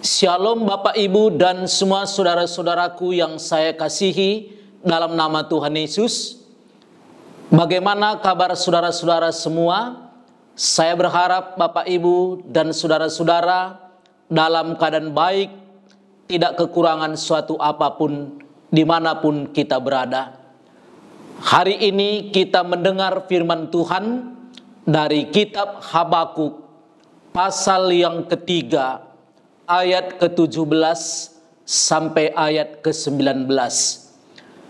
Shalom Bapak Ibu dan semua saudara-saudaraku yang saya kasihi dalam nama Tuhan Yesus. Bagaimana kabar saudara-saudara semua? Saya berharap Bapak Ibu dan saudara-saudara dalam keadaan baik, tidak kekurangan suatu apapun dimanapun kita berada. Hari ini kita mendengar firman Tuhan dari kitab Habakuk pasal yang ketiga, ayat ke-17 sampai ayat ke-19.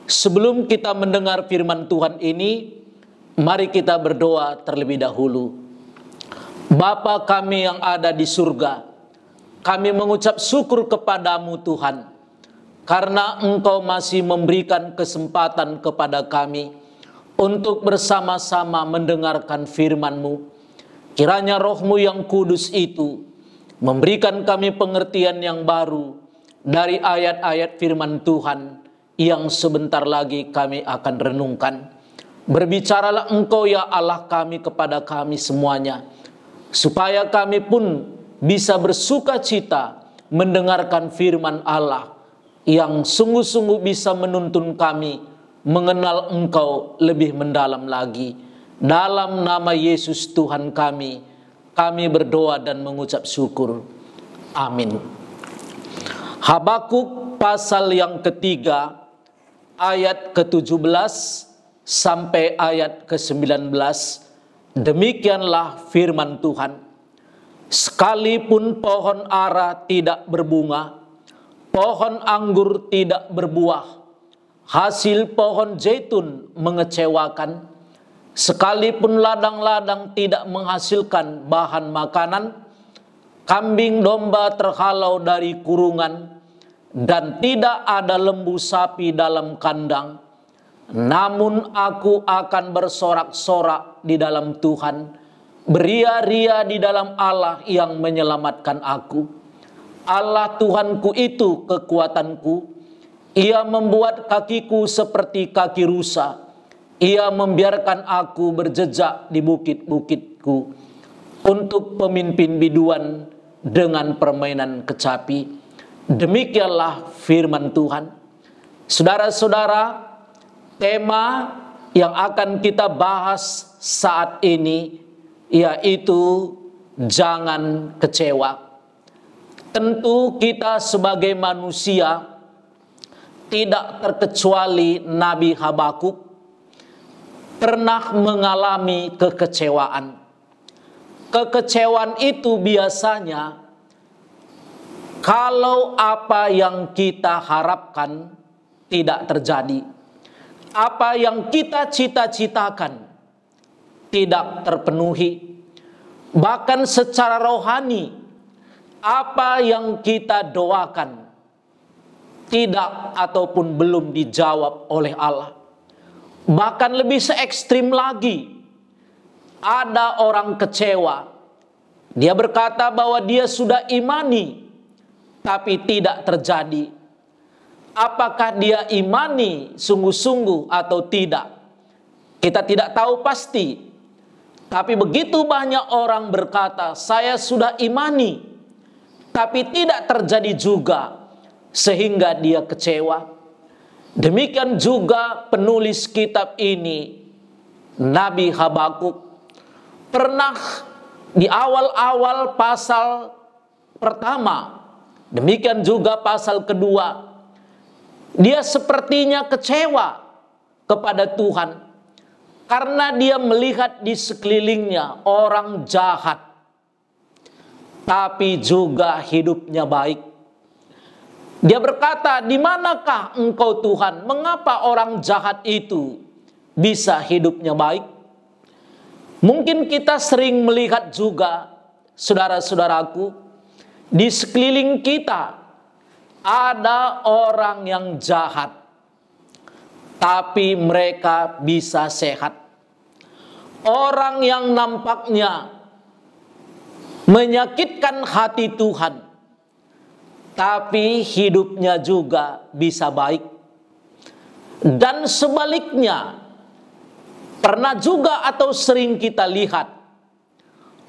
Sebelum kita mendengar firman Tuhan ini, mari kita berdoa terlebih dahulu. Bapa kami yang ada di surga, kami mengucap syukur kepadamu Tuhan, karena Engkau masih memberikan kesempatan kepada kami untuk bersama-sama mendengarkan firman-Mu. Kiranya Roh-Mu yang kudus itu memberikan kami pengertian yang baru dari ayat-ayat firman Tuhan yang sebentar lagi kami akan renungkan. Berbicaralah Engkau ya Allah kami kepada kami semuanya, supaya kami pun bisa bersuka cita mendengarkan firman Allah yang sungguh-sungguh bisa menuntun kami mengenal Engkau lebih mendalam lagi. Dalam nama Yesus Tuhan kami berdoa dan mengucap syukur. Amin. Habakuk pasal yang ketiga, ayat ke-17 sampai ayat ke-19. Demikianlah firman Tuhan. Sekalipun pohon ara tidak berbunga, pohon anggur tidak berbuah, hasil pohon zaitun mengecewakan, sekalipun ladang-ladang tidak menghasilkan bahan makanan, kambing domba terhalau dari kurungan, dan tidak ada lembu sapi dalam kandang, namun aku akan bersorak-sorak di dalam Tuhan, beria-ria di dalam Allah yang menyelamatkan aku. Allah Tuhanku itu kekuatanku, Ia membuat kakiku seperti kaki rusa, Ia membiarkan aku berjejak di bukit-bukitku untuk pemimpin biduan dengan permainan kecapi. Demikianlah firman Tuhan. Saudara-saudara, tema yang akan kita bahas saat ini yaitu jangan kecewa. Tentu kita sebagai manusia tidak terkecuali Nabi Habakuk pernah mengalami kekecewaan. Kekecewaan itu biasanya kalau apa yang kita harapkan tidak terjadi, apa yang kita cita-citakan tidak terpenuhi, bahkan secara rohani apa yang kita doakan tidak ataupun belum dijawab oleh Allah. Bahkan lebih se-ekstrim lagi, ada orang kecewa. Dia berkata bahwa dia sudah imani, tapi tidak terjadi. Apakah dia imani sungguh-sungguh atau tidak? Kita tidak tahu pasti. Tapi begitu banyak orang berkata, saya sudah imani, tapi tidak terjadi juga, sehingga dia kecewa. Demikian juga penulis kitab ini, Nabi Habakuk, pernah di awal-awal pasal pertama, demikian juga pasal kedua, dia sepertinya kecewa kepada Tuhan karena dia melihat di sekelilingnya orang jahat, tapi juga hidupnya baik. Dia berkata, di manakah Engkau Tuhan? Mengapa orang jahat itu bisa hidupnya baik? Mungkin kita sering melihat juga, saudara-saudaraku, di sekeliling kita ada orang yang jahat, tapi mereka bisa sehat. Orang yang nampaknya menyakitkan hati Tuhan, tapi hidupnya juga bisa baik. Dan sebaliknya, pernah juga atau sering kita lihat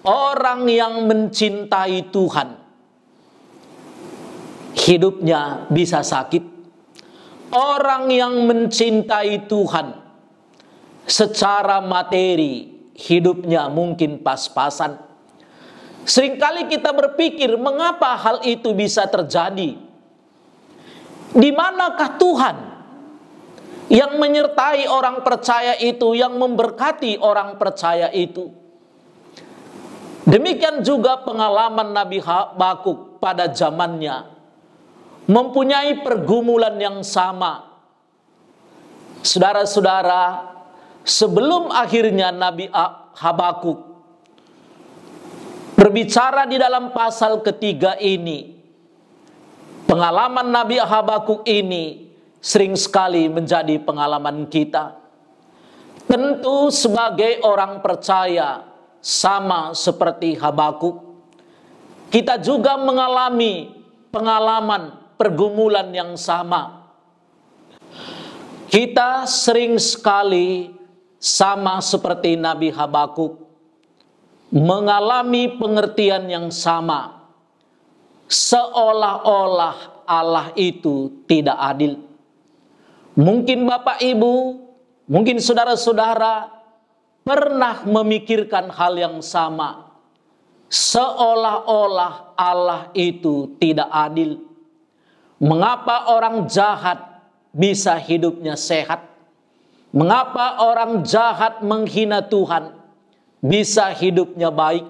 orang yang mencintai Tuhan, hidupnya bisa sakit. Orang yang mencintai Tuhan secara materi, hidupnya mungkin pas-pasan. Seringkali kita berpikir, mengapa hal itu bisa terjadi? Di manakah Tuhan yang menyertai orang percaya itu, yang memberkati orang percaya itu? Demikian juga pengalaman Nabi Habakuk pada zamannya, mempunyai pergumulan yang sama. Saudara-saudara, sebelum akhirnya Nabi Habakuk berbicara di dalam pasal ketiga ini, pengalaman Nabi Habakuk ini sering sekali menjadi pengalaman kita. Tentu sebagai orang percaya, sama seperti Habakuk, kita juga mengalami pengalaman pergumulan yang sama. Kita sering sekali sama seperti Nabi Habakuk, mengalami pengertian yang sama, seolah-olah Allah itu tidak adil. Mungkin Bapak Ibu, mungkin saudara-saudara pernah memikirkan hal yang sama, seolah-olah Allah itu tidak adil. Mengapa orang jahat bisa hidupnya sehat? Mengapa orang jahat menghina Tuhan bisa hidupnya baik?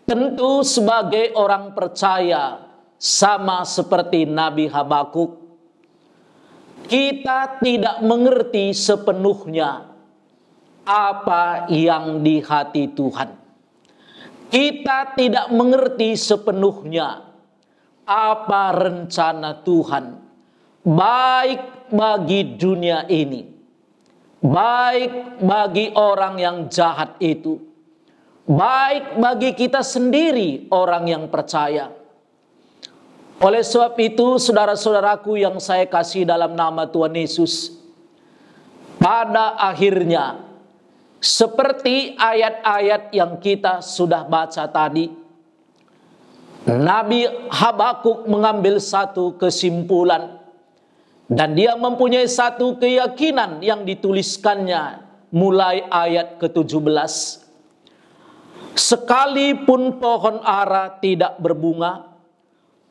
Tentu sebagai orang percaya, sama seperti Nabi Habakuk, kita tidak mengerti sepenuhnya apa yang di hati Tuhan. Kita tidak mengerti sepenuhnya apa rencana Tuhan, baik bagi dunia ini, baik bagi orang yang jahat itu, baik bagi kita sendiri orang yang percaya. Oleh sebab itu, saudara-saudaraku yang saya kasih dalam nama Tuhan Yesus, pada akhirnya, seperti ayat-ayat yang kita sudah baca tadi, Nabi Habakuk mengambil satu kesimpulan, dan dia mempunyai satu keyakinan yang dituliskannya mulai ayat ke-17. Sekalipun pohon ara tidak berbunga,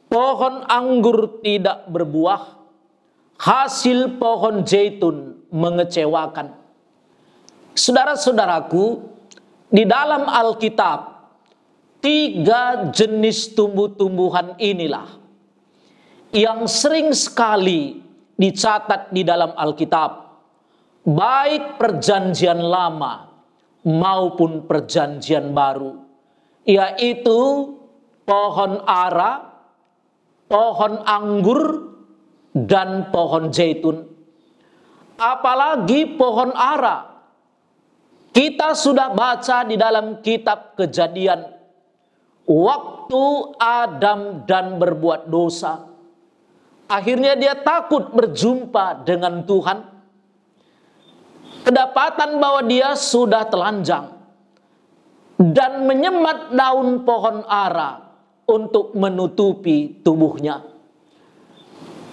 pohon anggur tidak berbuah, hasil pohon zaitun mengecewakan. Saudara-saudaraku, di dalam Alkitab, 3 jenis tumbuh-tumbuhan inilah yang sering sekali dicatat di dalam Alkitab, baik perjanjian lama maupun perjanjian baru, yaitu pohon ara, pohon anggur, dan pohon zaitun. Apalagi pohon ara, kita sudah baca di dalam kitab Kejadian, waktu Adam dan berbuat dosa, akhirnya dia takut berjumpa dengan Tuhan. Kedapatan bahwa dia sudah telanjang dan menyemat daun pohon ara untuk menutupi tubuhnya.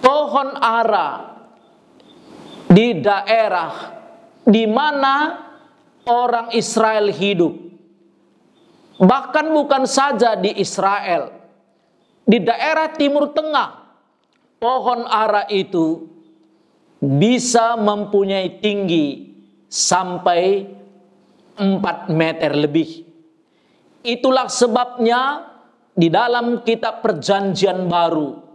Pohon ara di daerah di mana orang Israel hidup, bahkan bukan saja di Israel, di daerah Timur Tengah, pohon ara itu bisa mempunyai tinggi sampai 4 meter lebih. Itulah sebabnya di dalam kitab Perjanjian Baru,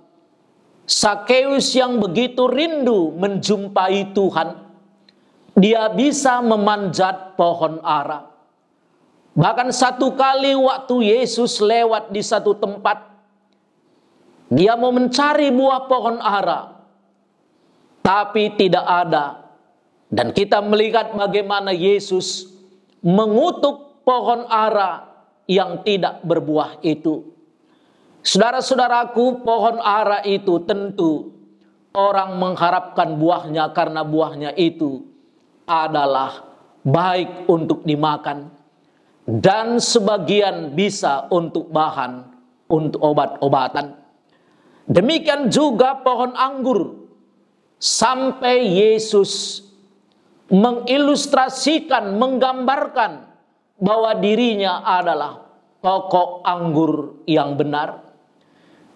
Sakeus yang begitu rindu menjumpai Tuhan, dia bisa memanjat pohon ara. Bahkan satu kali waktu Yesus lewat di satu tempat, dia mau mencari buah pohon ara, tapi tidak ada. Dan kita melihat bagaimana Yesus mengutuk pohon ara yang tidak berbuah itu. Saudara-saudaraku, pohon ara itu tentu orang mengharapkan buahnya karena buahnya itu adalah baik untuk dimakan dan sebagian bisa untuk bahan untuk obat-obatan. Demikian juga pohon anggur, sampai Yesus mengilustrasikan, menggambarkan bahwa dirinya adalah pokok anggur yang benar.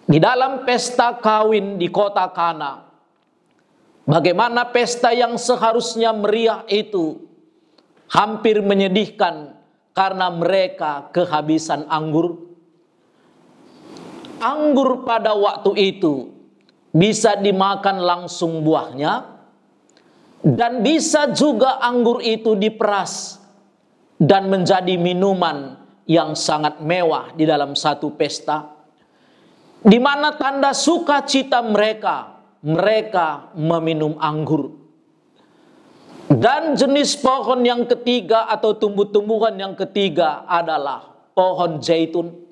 Di dalam pesta kawin di kota Kana, bagaimana pesta yang seharusnya meriah itu hampir menyedihkan karena mereka kehabisan anggur. Anggur pada waktu itu bisa dimakan langsung buahnya, dan bisa juga anggur itu diperas dan menjadi minuman yang sangat mewah di dalam satu pesta, di mana tanda sukacita mereka meminum anggur. Dan jenis pohon yang ketiga atau tumbuh-tumbuhan yang ketiga adalah pohon zaitun.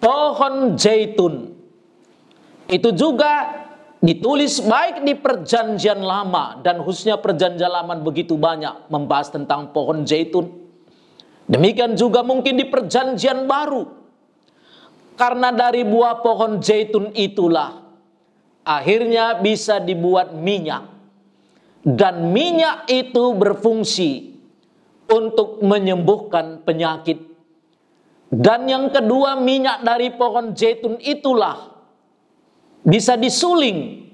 Pohon zaitun itu juga ditulis baik di Perjanjian Lama, dan khususnya Perjanjian Lama begitu banyak membahas tentang pohon zaitun. Demikian juga mungkin di Perjanjian Baru, karena dari buah pohon zaitun itulah akhirnya bisa dibuat minyak, dan minyak itu berfungsi untuk menyembuhkan penyakit. Dan yang kedua, minyak dari pohon zaitun itulah bisa disuling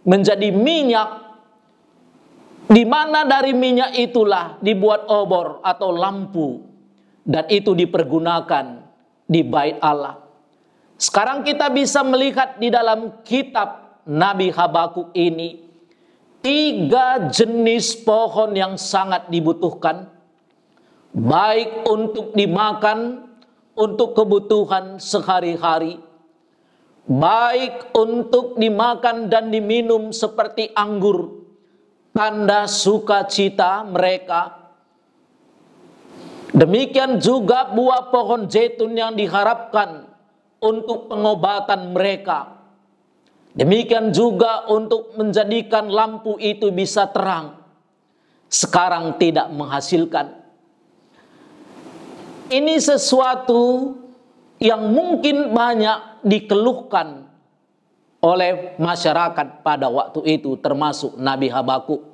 menjadi minyak, di mana dari minyak itulah dibuat obor atau lampu, dan itu dipergunakan di bait Allah. Sekarang kita bisa melihat di dalam kitab Nabi Habakuk ini 3 jenis pohon yang sangat dibutuhkan, baik untuk dimakan, untuk kebutuhan sehari-hari, baik untuk dimakan dan diminum seperti anggur, tanda sukacita mereka. Demikian juga buah pohon zaitun yang diharapkan untuk pengobatan mereka. Demikian juga untuk menjadikan lampu itu bisa terang. Sekarang tidak menghasilkan. Ini sesuatu yang mungkin banyak dikeluhkan oleh masyarakat pada waktu itu, termasuk Nabi Habakuk.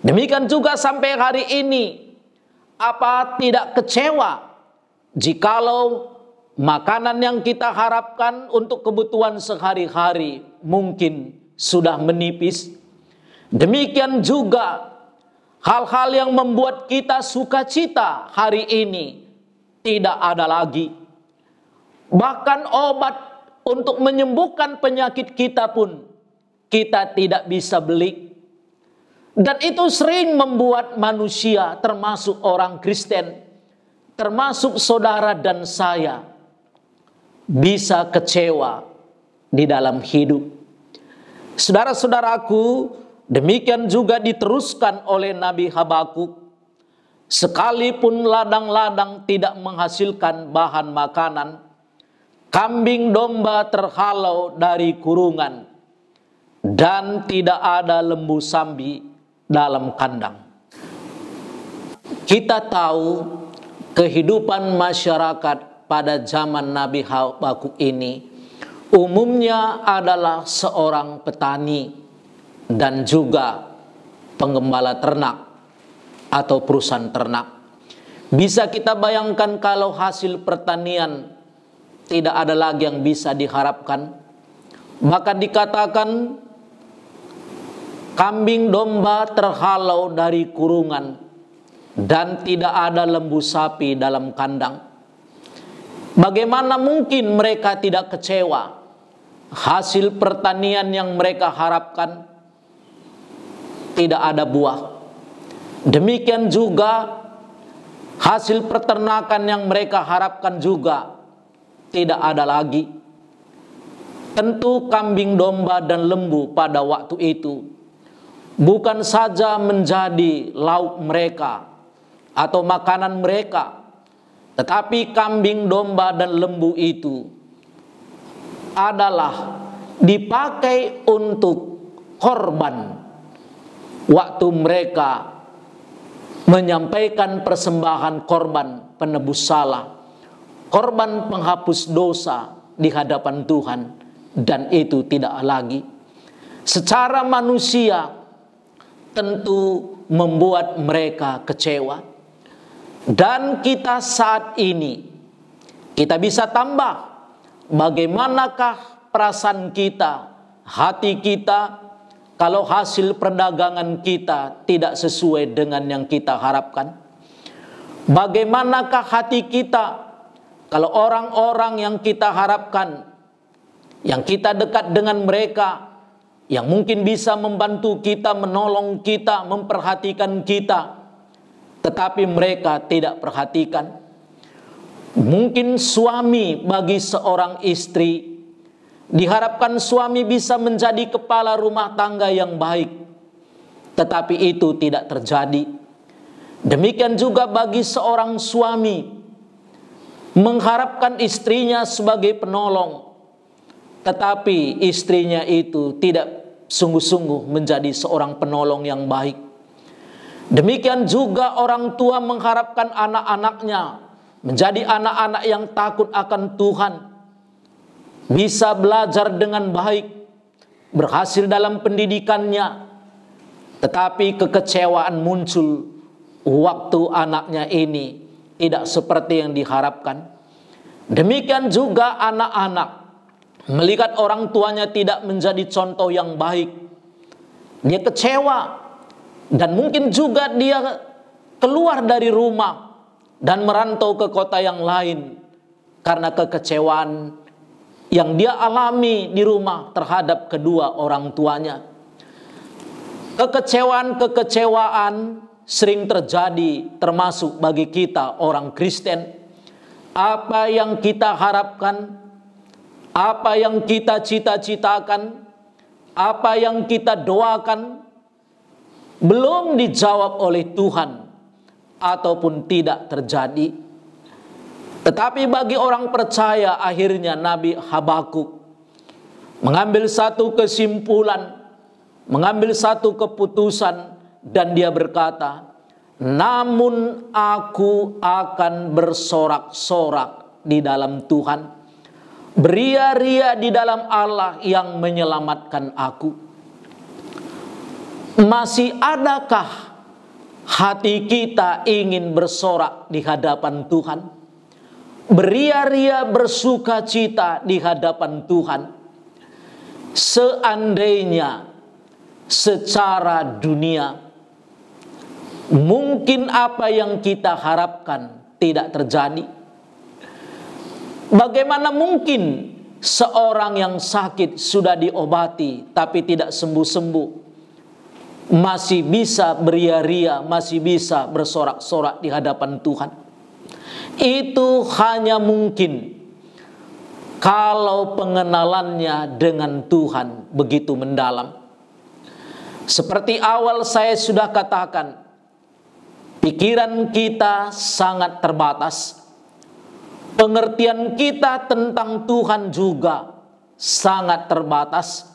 Demikian juga sampai hari ini, apa tidak kecewa jikalau makanan yang kita harapkan untuk kebutuhan sehari-hari mungkin sudah menipis. Demikian juga hal-hal yang membuat kita sukacita hari ini tidak ada lagi. Bahkan obat untuk menyembuhkan penyakit kita pun kita tidak bisa beli. Dan itu sering membuat manusia, termasuk orang Kristen, termasuk saudara dan saya, bisa kecewa di dalam hidup. Saudara-saudaraku, demikian juga diteruskan oleh Nabi Habakuk. Sekalipun ladang-ladang tidak menghasilkan bahan makanan, kambing domba terhalau dari kurungan, dan tidak ada lembu sambi dalam kandang. Kita tahu kehidupan masyarakat pada zaman Nabi Habakuk ini umumnya adalah seorang petani dan juga penggembala ternak atau perusahaan ternak. Bisa kita bayangkan kalau hasil pertanian tidak ada lagi yang bisa diharapkan. Bahkan dikatakan kambing domba terhalau dari kurungan dan tidak ada lembu sapi dalam kandang. Bagaimana mungkin mereka tidak kecewa? Hasil pertanian yang mereka harapkan tidak ada buah. Demikian juga hasil peternakan yang mereka harapkan juga tidak ada lagi. Tentu kambing domba dan lembu pada waktu itu bukan saja menjadi lauk mereka atau makanan mereka, tetapi kambing domba dan lembu itu adalah dipakai untuk korban waktu mereka menyampaikan persembahan korban penebus salah, korban penghapus dosa di hadapan Tuhan. dan itu tidak lagi. Secara manusia tentu membuat mereka kecewa. Dan kita saat ini, kita bisa tambah, bagaimanakah perasaan kita, hati kita, kalau hasil perdagangan kita tidak sesuai dengan yang kita harapkan? Bagaimanakah hati kita kalau orang-orang yang kita harapkan, yang kita dekat dengan mereka, yang mungkin bisa membantu kita, menolong kita, memperhatikan kita, tetapi mereka tidak perhatikan? Mungkin suami bagi seorang istri, diharapkan suami bisa menjadi kepala rumah tangga yang baik, tetapi itu tidak terjadi. Demikian juga bagi seorang suami, mengharapkan istrinya sebagai penolong, tetapi istrinya itu tidak sungguh-sungguh menjadi seorang penolong yang baik. Demikian juga orang tua mengharapkan anak-anaknya menjadi anak-anak yang takut akan Tuhan, bisa belajar dengan baik, berhasil dalam pendidikannya, tetapi kekecewaan muncul waktu anaknya ini tidak seperti yang diharapkan. Demikian juga anak-anak melihat orang tuanya tidak menjadi contoh yang baik, dia kecewa, dan mungkin juga dia keluar dari rumah dan merantau ke kota yang lain karena kekecewaan yang dia alami di rumah terhadap kedua orang tuanya. Kekecewaan sering terjadi termasuk bagi kita orang Kristen. Apa yang kita harapkan, apa yang kita cita-citakan, apa yang kita doakan belum dijawab oleh Tuhan ataupun tidak terjadi. Tetapi bagi orang percaya, akhirnya Nabi Habakuk mengambil satu kesimpulan, mengambil satu keputusan, dan dia berkata, namun aku akan bersorak-sorak di dalam Tuhan, beria-ria di dalam Allah yang menyelamatkan aku. Masih adakah hati kita ingin bersorak di hadapan Tuhan, beria-ria bersuka cita di hadapan Tuhan? Seandainya secara dunia mungkin apa yang kita harapkan tidak terjadi, bagaimana mungkin seorang yang sakit sudah diobati tapi tidak sembuh-sembuh masih bisa beria-ria, masih bisa bersorak-sorak di hadapan Tuhan? Itu hanya mungkin kalau pengenalannya dengan Tuhan begitu mendalam. Seperti awal saya sudah katakan, pikiran kita sangat terbatas, pengertian kita tentang Tuhan juga sangat terbatas,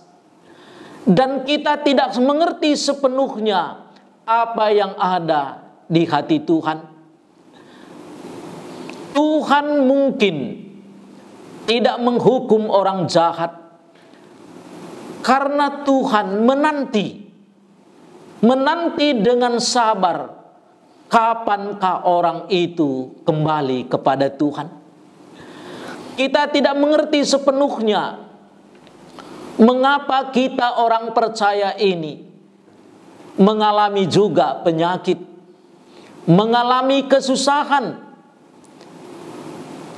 dan kita tidak mengerti sepenuhnya apa yang ada di hati Tuhan. Tuhan mungkin tidak menghukum orang jahat karena Tuhan menanti dengan sabar kapankah orang itu kembali kepada Tuhan. Kita tidak mengerti sepenuhnya mengapa kita orang percaya ini mengalami juga penyakit, mengalami kesusahan.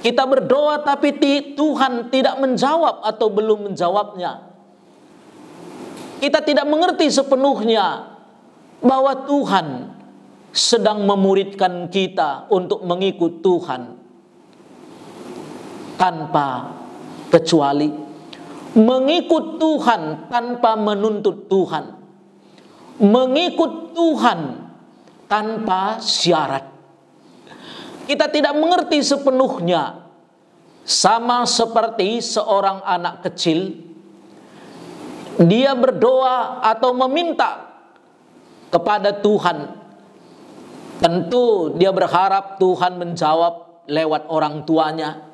Kita berdoa tapi Tuhan tidak menjawab atau belum menjawabnya. Kita tidak mengerti sepenuhnya bahwa Tuhan sedang memuridkan kita untuk mengikut Tuhan tanpa kecuali, mengikut Tuhan tanpa menuntut Tuhan, mengikut Tuhan tanpa syarat. Kita tidak mengerti sepenuhnya, sama seperti seorang anak kecil, dia berdoa atau meminta kepada Tuhan. Tentu dia berharap Tuhan menjawab lewat orang tuanya.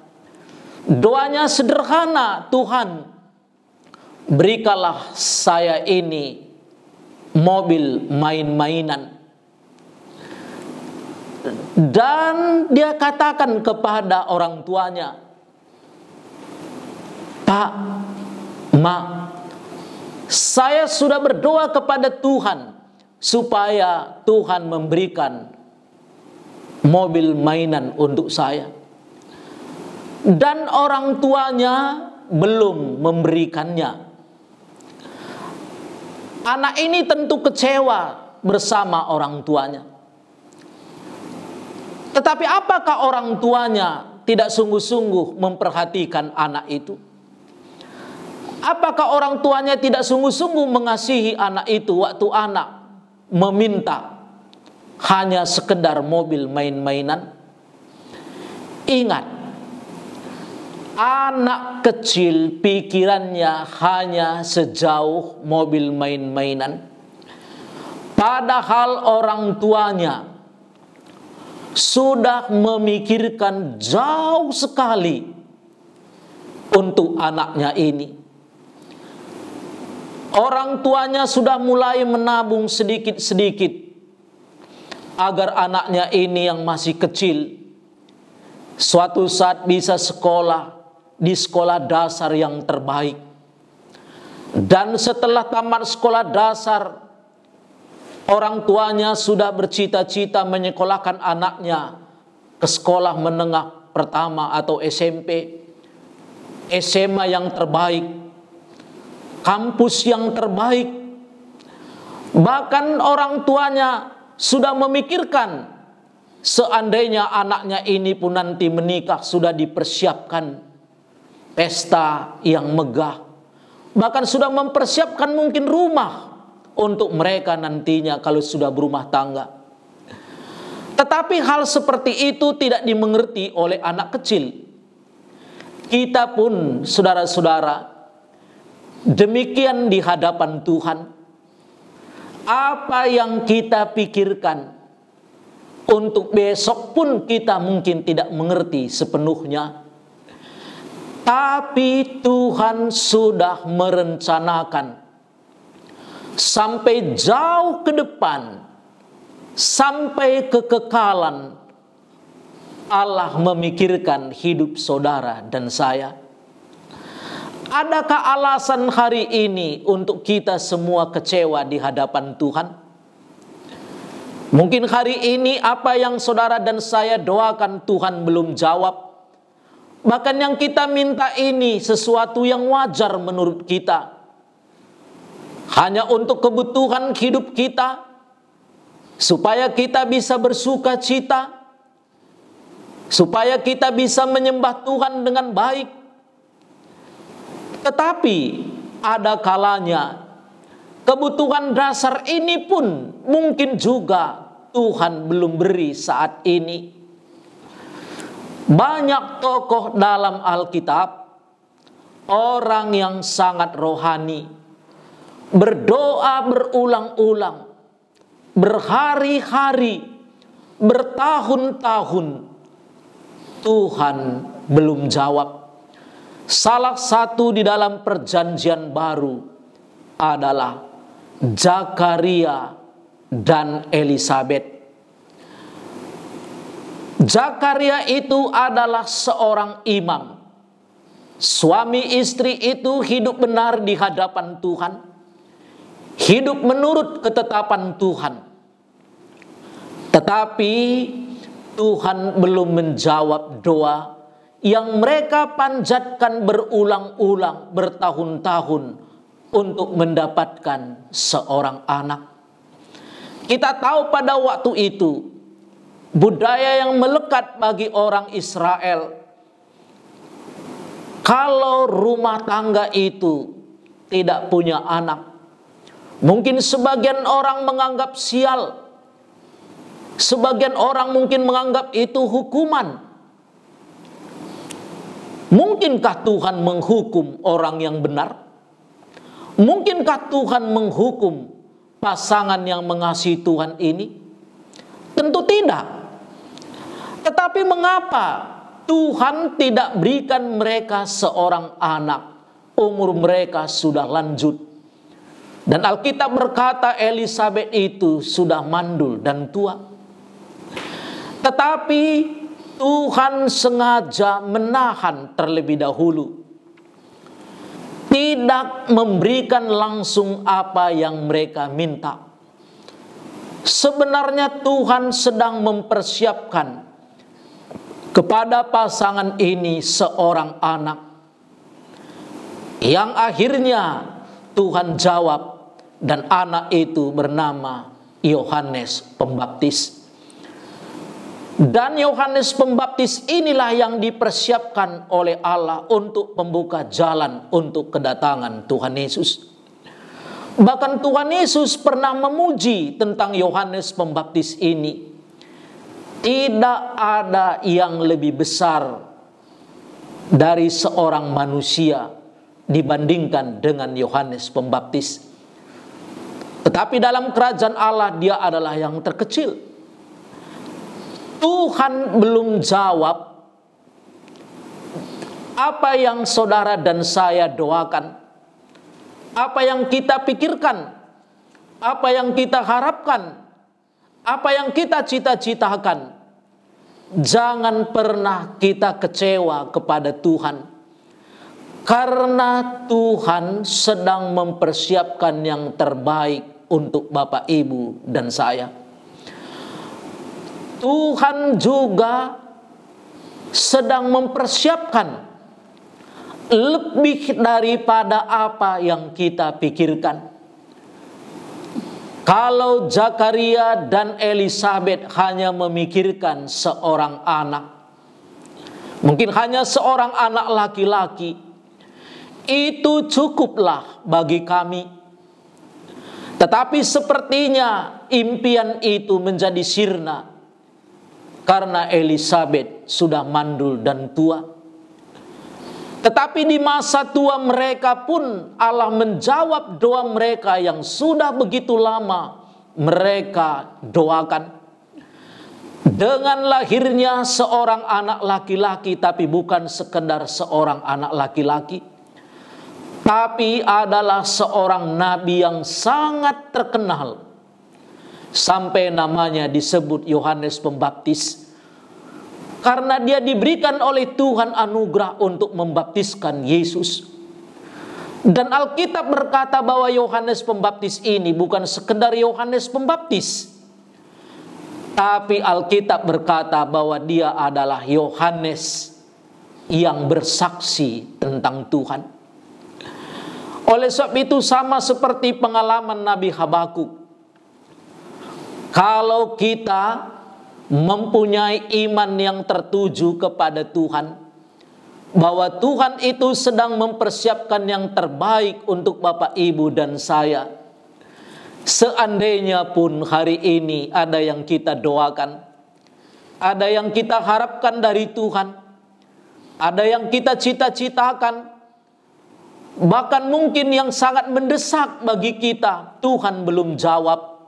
Doanya sederhana, Tuhan, berikanlah saya ini mobil main-mainan. Dan dia katakan kepada orang tuanya, Pak, Ma, saya sudah berdoa kepada Tuhan supaya Tuhan memberikan mobil mainan untuk saya. Dan orang tuanya belum memberikannya. Anak ini tentu kecewa bersama orang tuanya. Tetapi apakah orang tuanya tidak sungguh-sungguh memperhatikan anak itu? Apakah orang tuanya tidak sungguh-sungguh mengasihi anak itu waktu anak meminta hanya sekedar mobil main-mainan? Ingat, anak kecil pikirannya hanya sejauh mobil main-mainan. Padahal orang tuanya sudah memikirkan jauh sekali untuk anaknya ini. Orang tuanya sudah mulai menabung sedikit-sedikit agar anaknya ini yang masih kecil suatu saat bisa sekolah di sekolah dasar yang terbaik. Dan setelah tamat sekolah dasar, orang tuanya sudah bercita-cita menyekolahkan anaknya ke sekolah menengah pertama atau SMP, SMA yang terbaik, kampus yang terbaik. Bahkan orang tuanya sudah memikirkan seandainya anaknya ini pun nanti menikah, sudah dipersiapkan pesta yang megah. Bahkan sudah mempersiapkan mungkin rumah untuk mereka nantinya kalau sudah berumah tangga. Tetapi hal seperti itu tidak dimengerti oleh anak kecil. Kita pun, saudara-saudara, demikian di hadapan Tuhan. Apa yang kita pikirkan untuk besok pun kita mungkin tidak mengerti sepenuhnya. Tapi Tuhan sudah merencanakan sampai jauh ke depan, sampai kekekalan. Allah memikirkan hidup saudara dan saya. Adakah alasan hari ini untuk kita semua kecewa di hadapan Tuhan? Mungkin hari ini apa yang saudara dan saya doakan Tuhan belum jawab. Bahkan yang kita minta ini sesuatu yang wajar menurut kita. Hanya untuk kebutuhan hidup kita, supaya kita bisa bersuka cita, supaya kita bisa menyembah Tuhan dengan baik. Tetapi ada kalanya kebutuhan dasar ini pun mungkin juga Tuhan belum beri saat ini. Banyak tokoh dalam Alkitab, orang yang sangat rohani, berdoa berulang-ulang, berhari-hari, bertahun-tahun, Tuhan belum jawab. Salah satu di dalam perjanjian baru adalah Zakaria dan Elisabet. Zakaria itu adalah seorang imam. Suami istri itu hidup benar di hadapan Tuhan, hidup menurut ketetapan Tuhan. Tetapi Tuhan belum menjawab doa yang mereka panjatkan berulang-ulang bertahun-tahun untuk mendapatkan seorang anak. Kita tahu pada waktu itu budaya yang melekat bagi orang Israel, kalau rumah tangga itu tidak punya anak, mungkin sebagian orang menganggap sial, sebagian orang mungkin menganggap itu hukuman. Mungkinkah Tuhan menghukum orang yang benar? Mungkinkah Tuhan menghukum pasangan yang mengasihi Tuhan ini? Tentu tidak. Tetapi mengapa Tuhan tidak berikan mereka seorang anak umur mereka sudah lanjut. Dan Alkitab berkata Elisabet itu sudah mandul dan tua. Tetapi Tuhan sengaja menahan terlebih dahulu, tidak memberikan langsung apa yang mereka minta. Sebenarnya Tuhan sedang mempersiapkan kepada pasangan ini seorang anak yang akhirnya Tuhan jawab, dan anak itu bernama Yohanes Pembaptis. Dan Yohanes Pembaptis inilah yang dipersiapkan oleh Allah untuk membuka jalan untuk kedatangan Tuhan Yesus. Bahkan Tuhan Yesus pernah memuji tentang Yohanes Pembaptis ini. Tidak ada yang lebih besar dari seorang manusia dibandingkan dengan Yohanes Pembaptis. Tetapi dalam kerajaan Allah dia adalah yang terkecil. Tuhan belum jawab apa yang saudara dan saya doakan, apa yang kita pikirkan, apa yang kita harapkan, apa yang kita cita-citakan. Jangan pernah kita kecewa kepada Tuhan, karena Tuhan sedang mempersiapkan yang terbaik untuk Bapak, Ibu, dan saya. Tuhan juga sedang mempersiapkan lebih daripada apa yang kita pikirkan. Kalau Zakaria dan Elisabet hanya memikirkan seorang anak, mungkin hanya seorang anak laki-laki, itu cukuplah bagi kami. Tetapi sepertinya impian itu menjadi sirna karena Elisabet sudah mandul dan tua. Tetapi di masa tua mereka pun Allah menjawab doa mereka yang sudah begitu lama mereka doakan. Dengan lahirnya seorang anak laki-laki, tapi bukan sekedar seorang anak laki-laki, tapi adalah seorang nabi yang sangat terkenal. Sampai namanya disebut Yohanes Pembaptis. Karena dia diberikan oleh Tuhan anugerah untuk membaptiskan Yesus. Dan Alkitab berkata bahwa Yohanes Pembaptis ini bukan sekedar Yohanes Pembaptis, tapi Alkitab berkata bahwa dia adalah Yohanes yang bersaksi tentang Tuhan. Oleh sebab itu sama seperti pengalaman Nabi Habakuk. Kalau kita mempunyai iman yang tertuju kepada Tuhan, bahwa Tuhan itu sedang mempersiapkan yang terbaik untuk Bapak, Ibu, dan saya. Seandainya pun hari ini ada yang kita doakan, ada yang kita harapkan dari Tuhan, ada yang kita cita-citakan, bahkan mungkin yang sangat mendesak bagi kita, Tuhan belum jawab.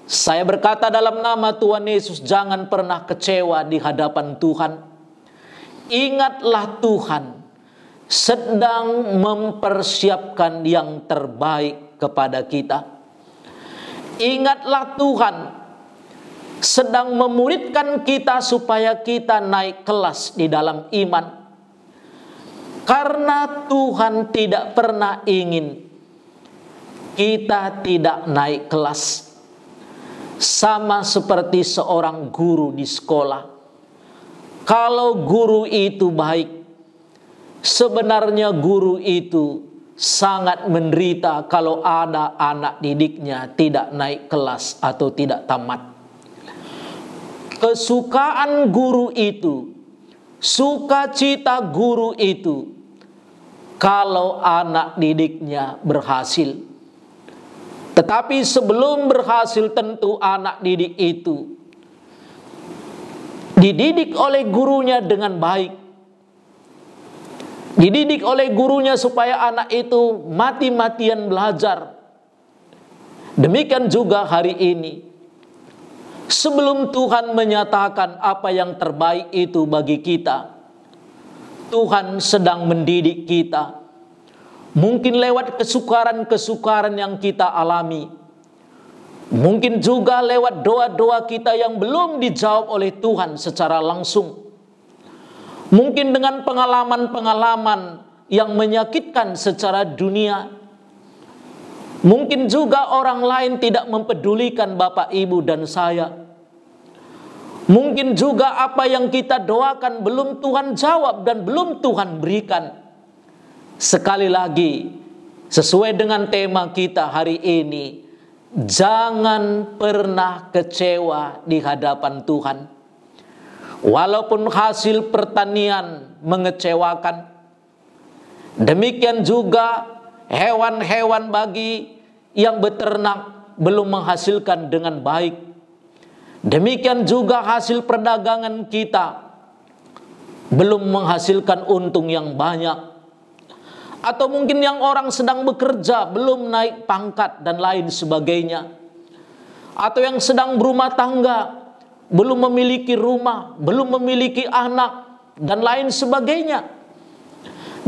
Saya berkata dalam nama Tuhan Yesus, jangan pernah kecewa di hadapan Tuhan. Ingatlah Tuhan sedang mempersiapkan yang terbaik kepada kita. Ingatlah Tuhan sedang memuridkan kita supaya kita naik kelas di dalam iman. Karena Tuhan tidak pernah ingin kita tidak naik kelas. Sama seperti seorang guru di sekolah. Kalau guru itu baik, sebenarnya guru itu sangat menderita kalau ada anak didiknya tidak naik kelas atau tidak tamat. Kesukaan guru itu, sukacita guru itu, kalau anak didiknya berhasil. Tetapi sebelum berhasil tentu anak didik itu dididik oleh gurunya dengan baik. Dididik oleh gurunya supaya anak itu mati-matian belajar. Demikian juga hari ini. Sebelum Tuhan menyatakan apa yang terbaik itu bagi kita, Tuhan sedang mendidik kita Mungkin lewat kesukaran-kesukaran yang kita alami. Mungkin juga lewat doa-doa kita yang belum dijawab oleh Tuhan secara langsung. Mungkin dengan pengalaman-pengalaman yang menyakitkan secara dunia. Mungkin juga orang lain tidak mempedulikan Bapak, Ibu, dan saya. Mungkin juga apa yang kita doakan belum Tuhan jawab dan belum Tuhan berikan. Sekali lagi, sesuai dengan tema kita hari ini, jangan pernah kecewa di hadapan Tuhan. Walaupun hasil pertanian mengecewakan, demikian juga hewan-hewan bagi yang beternak belum menghasilkan dengan baik. Demikian juga hasil perdagangan kita belum menghasilkan untung yang banyak. Atau mungkin yang orang sedang bekerja belum naik pangkat dan lain sebagainya. Atau yang sedang berumah tangga belum memiliki rumah, belum memiliki anak dan lain sebagainya.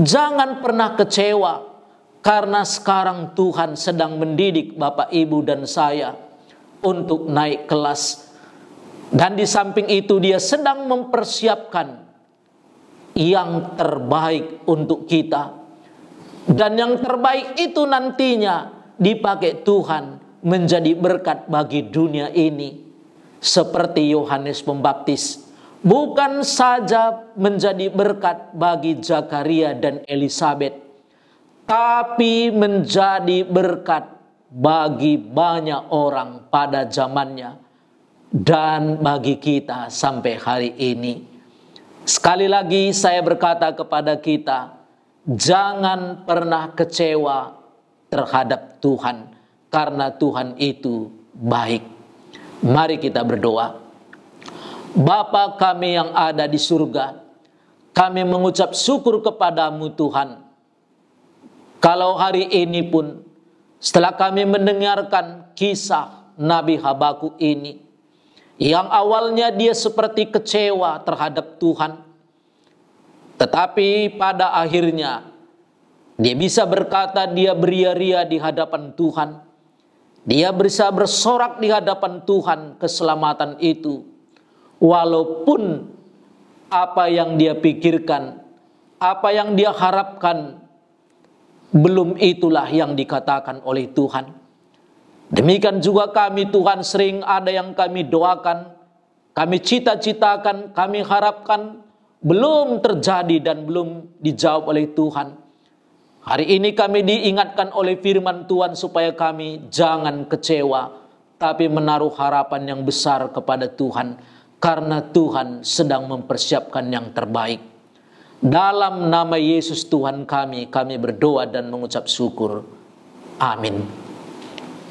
Jangan pernah kecewa, karena sekarang Tuhan sedang mendidik Bapak, Ibu, dan saya untuk naik kelas. Dan di samping itu Dia sedang mempersiapkan yang terbaik untuk kita. Dan yang terbaik itu nantinya dipakai Tuhan menjadi berkat bagi dunia ini. Seperti Yohanes Pembaptis, bukan saja menjadi berkat bagi Zakaria dan Elisabet, tapi menjadi berkat bagi banyak orang pada zamannya dan bagi kita sampai hari ini. Sekali lagi saya berkata kepada kita, jangan pernah kecewa terhadap Tuhan, karena Tuhan itu baik. Mari kita berdoa. Bapa kami yang ada di surga, kami mengucap syukur kepadamu Tuhan. Kalau hari ini pun, setelah kami mendengarkan kisah Nabi Habakuk ini, yang awalnya dia seperti kecewa terhadap Tuhan, tetapi pada akhirnya dia bisa berkata dia beria-ria di hadapan Tuhan. Dia bisa bersorak di hadapan Tuhan keselamatan itu. Walaupun apa yang dia pikirkan, apa yang dia harapkan, belum itulah yang dikatakan oleh Tuhan. Demikian juga kami Tuhan, sering ada yang kami doakan, kami cita-citakan, kami harapkan, belum terjadi dan belum dijawab oleh Tuhan. Hari ini kami diingatkan oleh firman Tuhan supaya kami jangan kecewa, tapi menaruh harapan yang besar kepada Tuhan, karena Tuhan sedang mempersiapkan yang terbaik. Dalam nama Yesus Tuhan kami berdoa dan mengucap syukur. Amin.